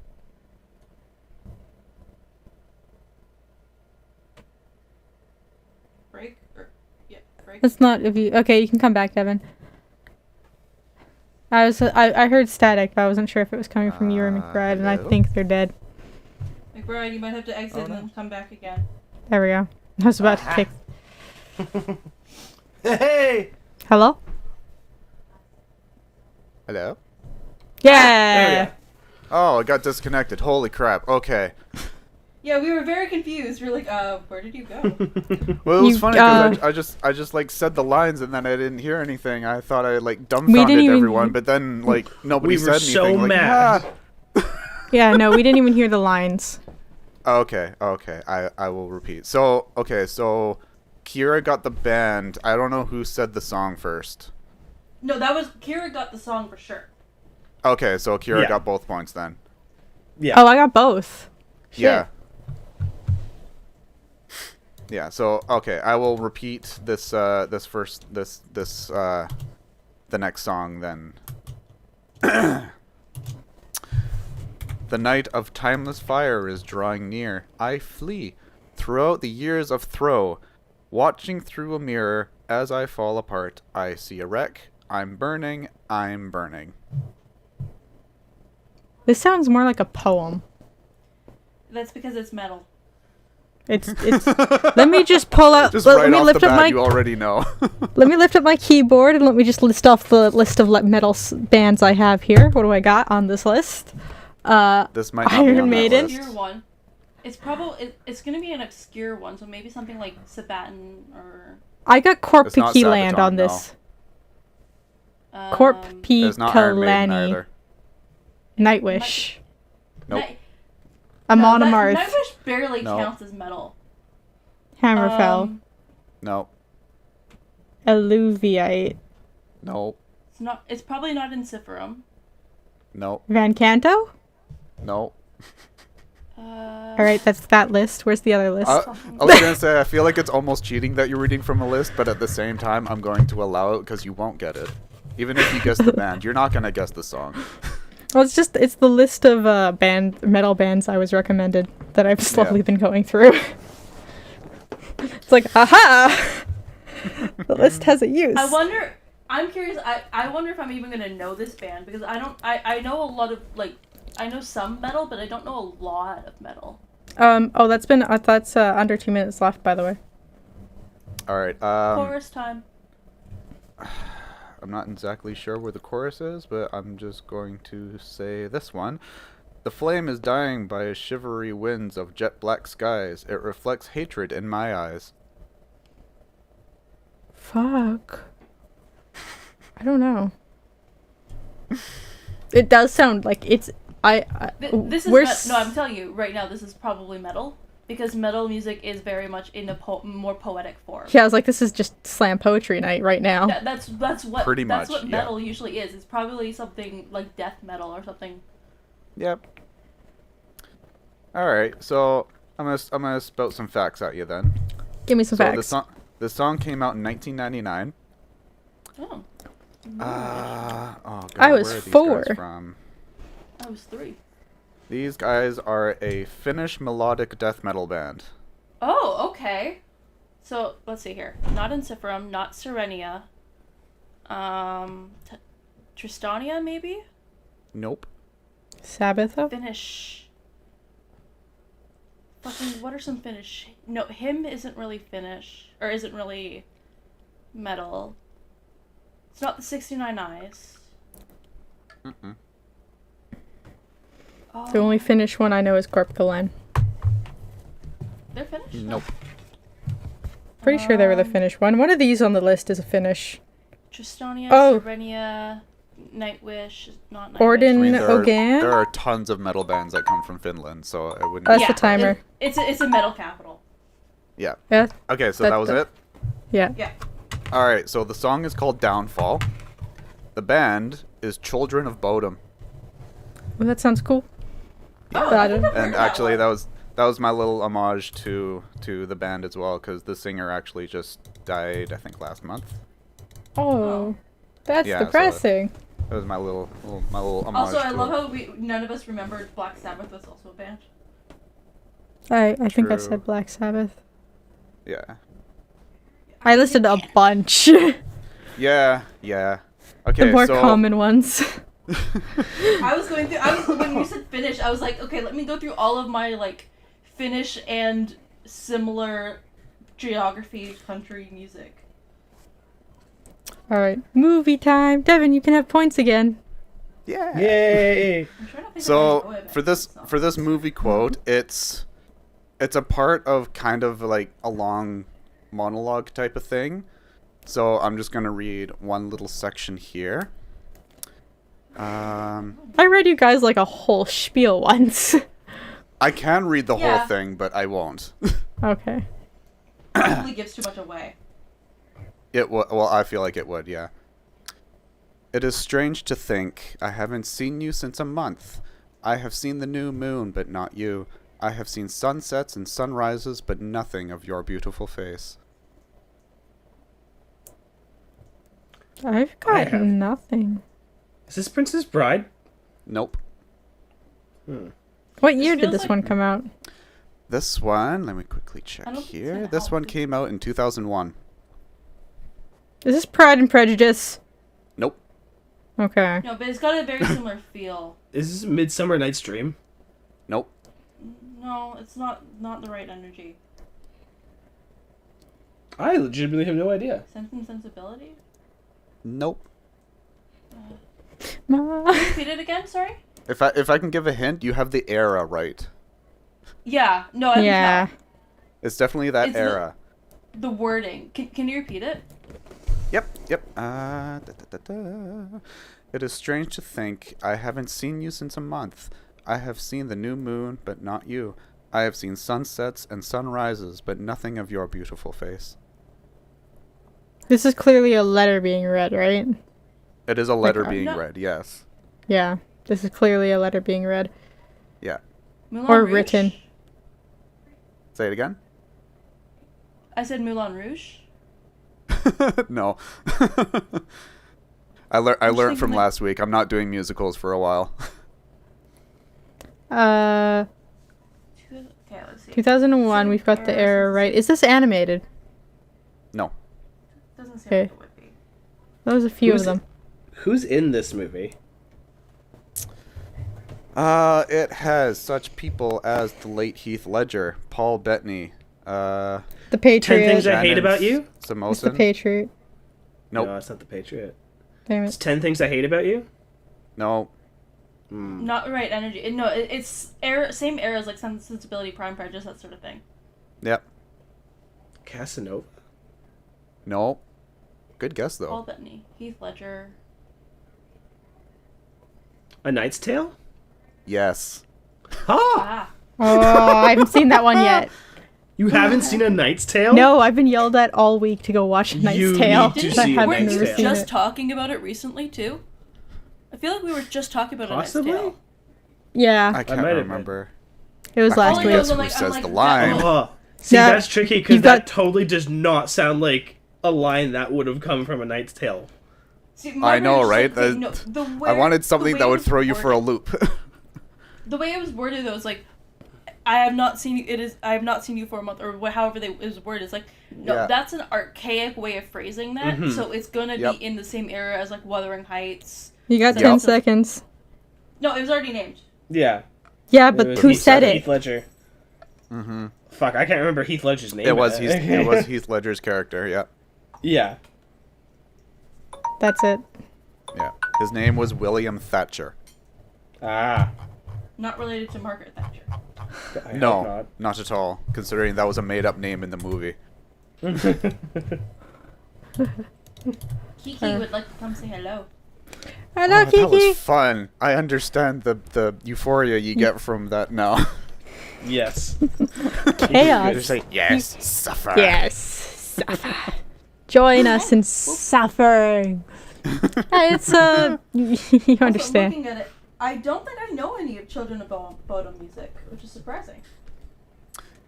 Break? Break? It's not if you. Okay, you can come back, Devin. I heard static, but I wasn't sure if it was coming from you or McBride, and I hello? think they're dead. McBride, you might have to exit and then come back again. There we go. I was about to kick. Hey! Hello? Hello? Yeah. Oh, I got disconnected. Holy crap. Okay. Yeah, we were very confused. We were like, where did you go? Well, it was You, funny because I just like said the lines and then I didn't hear anything. I thought I like dumbfounded even- everyone, but then like nobody We said were anything. so like, mad. Yeah, no, we didn't even hear the lines. Okay, I will repeat. So, okay, so Kira got the band. I don't know who said the song first. No, that was Kira got the song for sure. Okay, so Kira Yeah. got both points then. Yeah. Oh, I got both. Shit. Yeah. Yeah, so okay, I will repeat this the next song then. The night of timeless fire is drawing near. I flee throughout the years of throw, watching through a mirror as I fall apart. I see a wreck. I'm burning. I'm burning. This sounds more like a poem. That's because it's metal. It's let me just pull out Just let right me off lift the up bat, my you already know. let me lift up my keyboard and let me just list off the list of metal bands I have here. What do I got on this list? This might not be Iron on that Maiden. list. Obscure one. It's probably it's gonna be an obscure one, so maybe something like Sabaton or I got It's not Corp Land Sabaton, on no. this. Corp It's not Iron Maiden Kalani. either. Nightwish. Nope. Amon no, Amarth. Nightwish barely No. counts as metal. Hammerfell. No. Alluviite. No. It's not. It's probably not Inciferum. No. Van Canto? No. Alright, that's that list. Where's the other list? I was gonna say I feel like it's almost cheating that you're reading from a list, but at the same time I'm going to allow it because you won't get it. Even if you guess the band, you're not gonna guess the song. Well, it's the list of metal bands I was recommended that I've slowly been going through. It's like, aha! The list has a use. I wonder. I'm curious. I wonder if I'm even gonna know this band because I don't. I know a lot of like. I know some metal, but I don't know a lot of metal. That's under 2 minutes left, by the way. All right. Chorus time. I'm not exactly sure where the chorus is, but I'm just going to say this one. The flame is dying by shivery winds of jet black skies. It reflects hatred in my eyes. Fuck. I don't know. It does sound like it's. This is we're no. I'm telling you right now. This is probably metal because metal music is very much in a more poetic form. Yeah, I was like, this is just slam poetry night right now. That's what Pretty that's much, what yeah. metal usually is. It's probably something like death metal or something. Yep. All right, so I'm gonna spout some facts at you then. Give me some So facts. the song came out in 1999. Oh, Oh God, I was where are these 4. guys from? I was 3. These guys are a Finnish melodic death metal band. Oh, okay. So let's see here. Not Inciferum, not Serenia. Tristania maybe. Nope. Sabbatha? Finnish. Fucking, what are some Finnish? No, him isn't really Finnish. Or isn't really metal. It's not the 69 Eyes. Mm-mm. Oh, The only Finnish one I know is Corp Kalani. they're Finnish? Nope. Pretty sure they were the Finnish one. One of these on the list is a Finnish. Tristania, Oh. Serenia, Nightwish, not Nightwish. Orden- I mean, Ogan? there are tons of metal bands that come from Finland, so I wouldn't. That's the timer. It's a metal capital. Yeah. Yeah. Okay, so That- that was it. Yeah. Yeah. All right, so the song is called Downfall. The band is Children of Bodom. Well, that sounds cool. Oh, I I don't- think I've heard And actually, one. that was my little homage to the band as well, because the singer actually just died, I think, last month. Oh, that's Yeah, so depressing. That was my little homage. Also, I to love it. how none of us remembered Black Sabbath was also a band. I think I True. said Black Sabbath. Yeah. I listed a bunch. Yeah. Okay, The more so common ones. I was going through. When you said Finnish, I was like, okay, let me go through all of my like Finnish and similar geography country music. All right, movie time. Devin, you can have points again. yeah. Yay! I'm trying to think So of any for this movie quote, it's a part of kind of like a long monologue type of thing. So I'm just gonna read one little section here. I read you guys like a whole spiel once. I can read the Yeah. whole thing, but I won't. Okay. probably gives too much away. Well, I feel like it would, yeah. It is strange to think I haven't seen you since a month. I have seen the new moon, but not you. I have seen sunsets and sunrises, but nothing of your beautiful face. I've got have- nothing. Is this Princess Bride? Nope. What year feels did this like- one come out? This one, let me quickly check I don't think it's here. gonna This help. one came out in 2001. Is this Pride and Prejudice? Nope. Okay. No, but it's got a very similar feel. Is this Midsummer Night's Dream? Nope. No, it's not the right energy. I legitimately have no idea. Sense and Sensibility? Nope. Repeat it again, sorry? If I can give a hint, you have the era right. Yeah, no, I can Yeah. tell. It's definitely that It's the- era. The wording. Can you repeat it? Yep. It is strange to think I haven't seen you since a month. I have seen the new moon, but not you. I have seen sunsets and sunrises, but nothing of your beautiful face. This is clearly a letter being read, right? It is a letter I'm being not- read, yes. Yeah. This is clearly a letter being read. Yeah. Moulin Or Rouge? written. Say it again? I said Moulin Rouge. No. I learned thinking from like- last week. I'm not doing musicals for a while. Okay, let's see. 2001, we've got the error right. Is this animated? No. Doesn't seem Okay. like it would be. There was a few Who's of them. Who's in this movie? It has such people as the late Heath Ledger, Paul Bettany, The 10 Patriot. Things I Hate About You? It's the Samosin. Patriot. Nope. No, it's not The Patriot. Damn It's it. 10 Things I Hate About You? No. Not the right energy. It's same era as like Sense and Sensibility, Prime Prejudice, that sort of thing. Yep. Casanova? No. Good guess though. Paul Bettany, Heath Ledger. A Knight's Tale? Yes. Ah! Ah, Oh, I haven't seen that one yet. You haven't seen A Knight's Tale? No, I've been yelled at all week to go watch A Knight's You Tale. need to didn't see I A haven't Knight's never Tale. seen just it. talking about it recently too? I feel like we were just talking about Possibly? A Knight's Tale. Yeah, I can't might have been. remember. it was I last All I think know week. is that's I'm who like- says I'm like, the that- line. Oh, see, Yeah. that's tricky because You've got- that totally does not sound like a line that would have come from A Knight's Tale. See, my I know, brain is right? like, no, the I way- wanted the something way that it would was throw you for a worded- loop. The way it was worded though is like, I have not seen you. I have not seen you for a month, or however it was worded. It's like, no, Yeah. that's an archaic way of phrasing that. Mhm. So it's gonna Yep. be in the same era as like Wuthering Heights. You got Yep. 10 seconds. No, it was already named. Yeah. Yeah, It but was who said Heath it? Ledger. Mm-hmm. Fuck, I can't remember Heath Ledger's name. It was but- Heath Ledger's character. Yeah. Yeah. That's it. Yeah. His name was William Thatcher. Ah. Not related to Margaret Thatcher. I hope No, not at all. Considering that was a made-up name in the movie. Kiki would like to come say hello. Hello, Oh, that was Kiki. fun. I understand the euphoria you get from that now. Yes. Chaos. Just like, yes, suffer. Yes. Suffer. Join us in suffering. It's you Also, understand. looking at it, I don't think I know any of Children of Bodom music, which is surprising.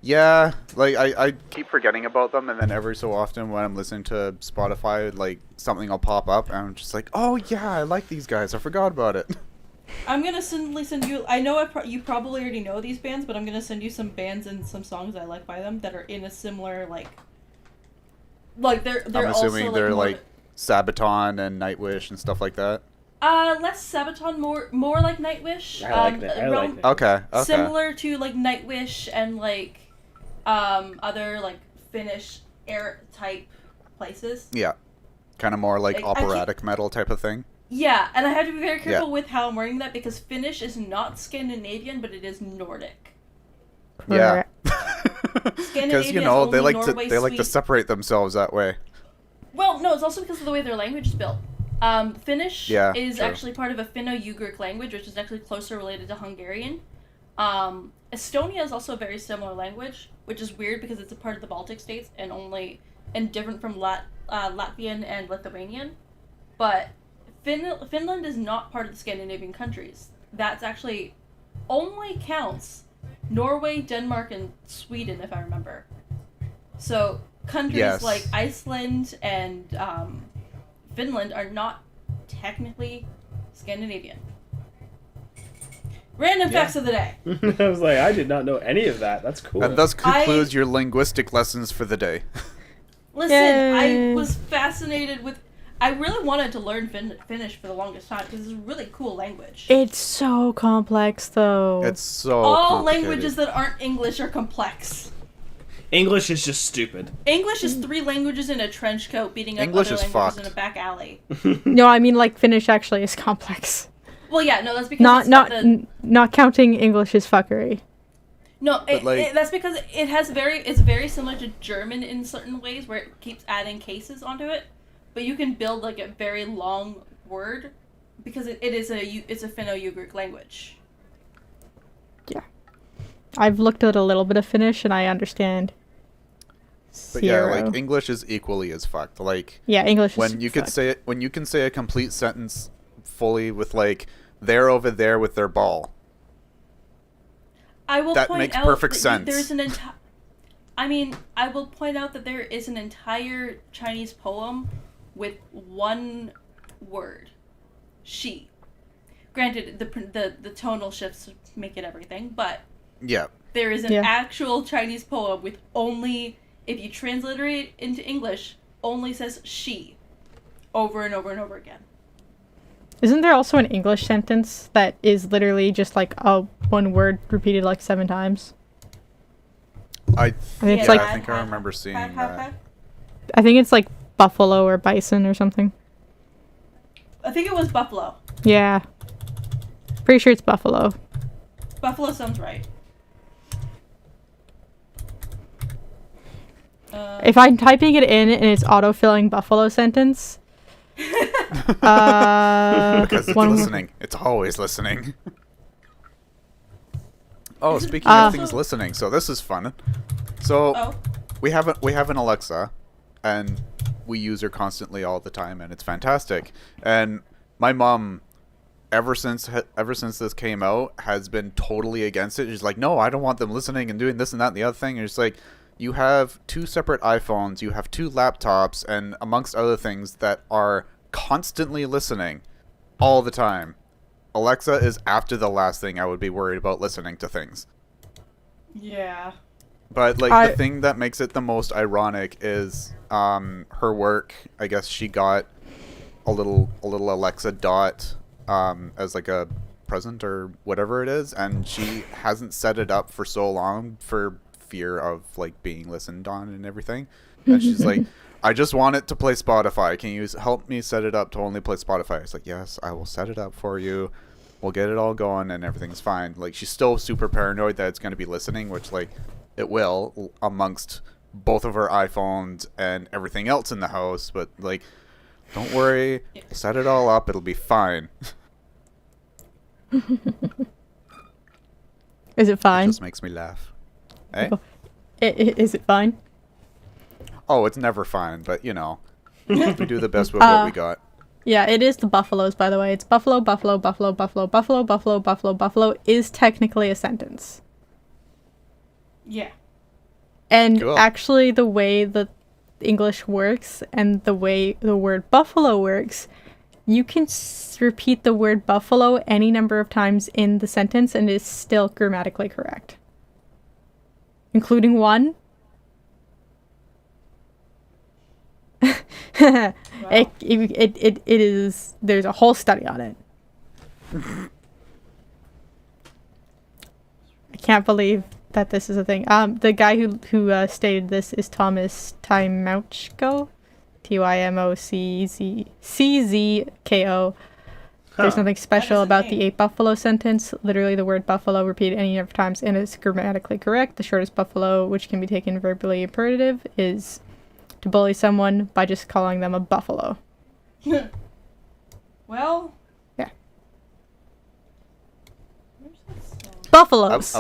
Yeah, like I keep forgetting about them, and then every so often when I'm listening to Spotify, like something will pop up, and I'm just like, oh yeah, I like these guys. I forgot about it. I'm gonna send you. I know you probably already know these bands, but I'm gonna send you some bands and some songs I like by them that are in a similar they're I'm assuming also, they're more like Sabaton and Nightwish and stuff like that. less Sabaton, more like Nightwish. I like that. I like around- that. Okay. Similar to like Nightwish and like other like Finnish air type places. Yeah, kind of more like Like, I operatic metal type of thing. Yeah, and I have to be very careful Yeah. with how I'm wording that because Finnish is not Scandinavian, but it is Nordic. Yeah. Scandinavian Because is they only like Norway, to Sweden. separate themselves that way. Well, no, it's also because of the way their language is built. Finnish Yeah, is true. actually part of a Finno-Ugric language, which is actually closer related to Hungarian. Estonia is also a very similar language, which is weird because it's a part of the Baltic states and different from Latvian and Lithuanian. But Finland is not part of the Scandinavian countries. That's actually only counts Norway, Denmark, and Sweden, if I remember. So countries Yes. like Iceland and Finland are not technically Scandinavian. Random facts of the day. I was like, I did not know any of that. That's cool. And thus concludes your linguistic lessons for the day. Listen, Yay. I was fascinated with. I really wanted to learn Finnish for the longest time because it's a really cool language. It's so complex, though. It's so All complicated. languages that aren't English are complex. English is just stupid. English is 3 languages in a trench coat beating up English other is languages fucked. in a back alley. No, I mean like Finnish actually is complex. Well, yeah, no, that's because Not it's not got the, not counting English as fuckery. no, like- that's because it's very similar to German in certain ways where it keeps adding cases onto it, but you can build like a very long word because it's a Finno-Ugric language. Yeah, I've looked at a little bit of Finnish and I understand. But yeah, Zero. like English is equally as fucked. Like Yeah, English. when is you could fucked. say it, when you can say a complete sentence fully with like they're over there with their ball. I will That point makes out perfect that sense. There's an entire. I mean, I will point out that there is an entire Chinese poem with one word, "she." Granted, the tonal shifts make it everything, but Yeah. there is an Yeah. actual Chinese poem with only, if you transliterate it into English, only says "she," over and over and over again. Isn't there also an English sentence that is literally just like one word repeated like 7 times? I think it's yeah, like- I think I remember seeing that. I think it's like buffalo or bison or something. I think it was buffalo. Yeah. Pretty sure it's buffalo. Buffalo sounds right. If I'm typing it in and it's autofilling buffalo sentence, Because it's one- listening. It's always listening. Oh, speaking Uh, of things listening, so this is fun. So Oh. we have an Alexa, and we use her constantly all the time, and it's fantastic. And my mom, ever since this came out, has been totally against it. She's like, no, I don't want them listening and doing this and that and the other thing. And it's like, you have 2 separate iPhones, you have 2 laptops, and amongst other things that are constantly listening all the time. Alexa is after the last thing I would be worried about listening to things. Yeah. But like I- the thing that makes it the most ironic is her work. I guess she got a little Alexa Dot as like a present or whatever it is, and she hasn't set it up for so long for fear of like being listened on and everything. And she's like, I just want it to play Spotify. Can you help me set it up to only play Spotify? It's like, yes, I will set it up for you. We'll get it all going and everything's fine. Like, she's still super paranoid that it's going to be listening, which like it will amongst both of her iPhones and everything else in the house. But like, Don't worry. I set it all up. It'll be fine. Is it It fine? just makes me laugh. Eh? Is it fine? Oh, it's never fine, but we do the best with what we got. Yeah, it is the buffaloes, by the way. It's buffalo, buffalo, buffalo, buffalo, buffalo, buffalo, buffalo, buffalo is technically a sentence. Yeah. And Cool. actually, the way that English works and the way the word buffalo works, you can repeat the word buffalo any number of times in the sentence and it is still grammatically correct. Including one. Wow. It is, there's a whole study on it. I can't believe that this is a thing. The guy who stated this is Thomas Tymouchko, Tymocczko. There's nothing special That is a about name. the 8 buffalo sentence. Literally, the word buffalo repeated any number of times and it's grammatically correct. The shortest buffalo, which can be taken verbally imperative, is to bully someone by just calling them a buffalo. Well. Yeah. Where's that song? Buffaloes.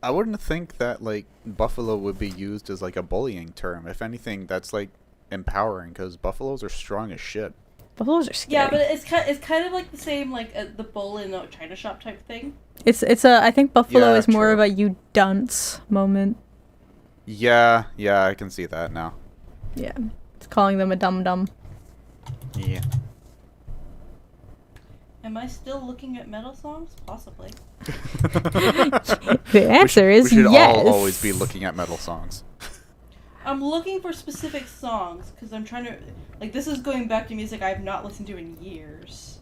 I wouldn't think that buffalo would be used as a bullying term. If anything, that's empowering because buffaloes are strong as shit. Buffaloes are scary. Yeah, but it's kind of like the same the bull in a China shop type thing. It's a, I think buffalo Yeah, is more true. of a you dunce moment. Yeah, I can see that now. Yeah. It's calling them a dum dum. Yeah. Am I still looking at metal songs? Possibly. The answer is we should yes. all always be looking at metal songs. I'm looking for specific songs because I'm trying to this is going back to music I have not listened to in years.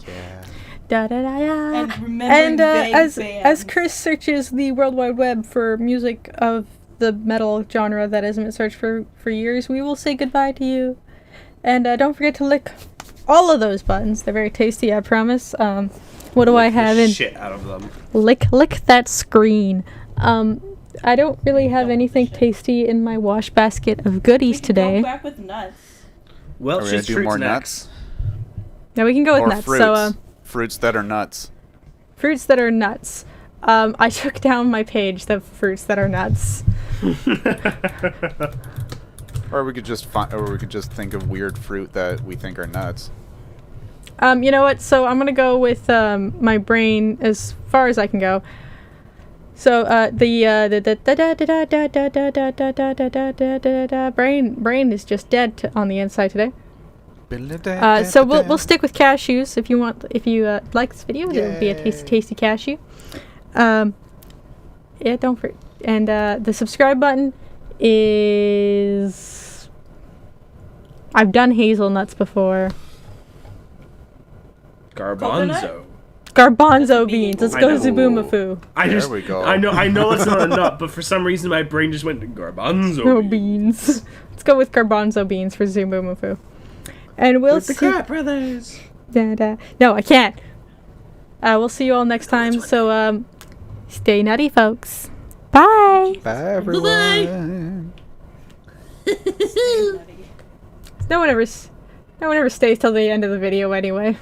Yeah. Da, da, da, da. And remembering vague as bands. Chris searches the World Wide Web for music of the metal genre that hasn't been searched for years, we will say goodbye to you. And don't forget to lick all of those buttons. They're very tasty, I promise. What do I Lick the have in? shit out of them. Lick that screen. I don't really have anything tasty in my wash basket of We goodies can today. go back with nuts. Well, Are we gonna she's do fruits more next. nuts? Now we can go with Or nuts. fruits? So Fruits that are nuts. fruits that are nuts. I took down my page, the fruits that are nuts. Or we could just think of weird fruit that we think are nuts. You know what? So I'm gonna go with my brain as far as I can go. So the brain is just dead on the inside today. So we'll stick with cashews if you want. If you like this video, it'll be a tasty cashew. Yeah, don't forget. And the subscribe button is. I've done hazelnuts before. Garbanzo. Garbanzo beans. Let's I go know. Zuboomafoo. There we go. I know it's not a nut, but for some reason my brain just went to garbanzo. No beans. Let's go with garbanzo beans for Zuboomafoo. And we'll With the see. Crap Brothers. No, I can't. We'll see you all next time. So stay nutty, folks. Bye. Bye, everyone. No one ever stays till the end of the video anyway.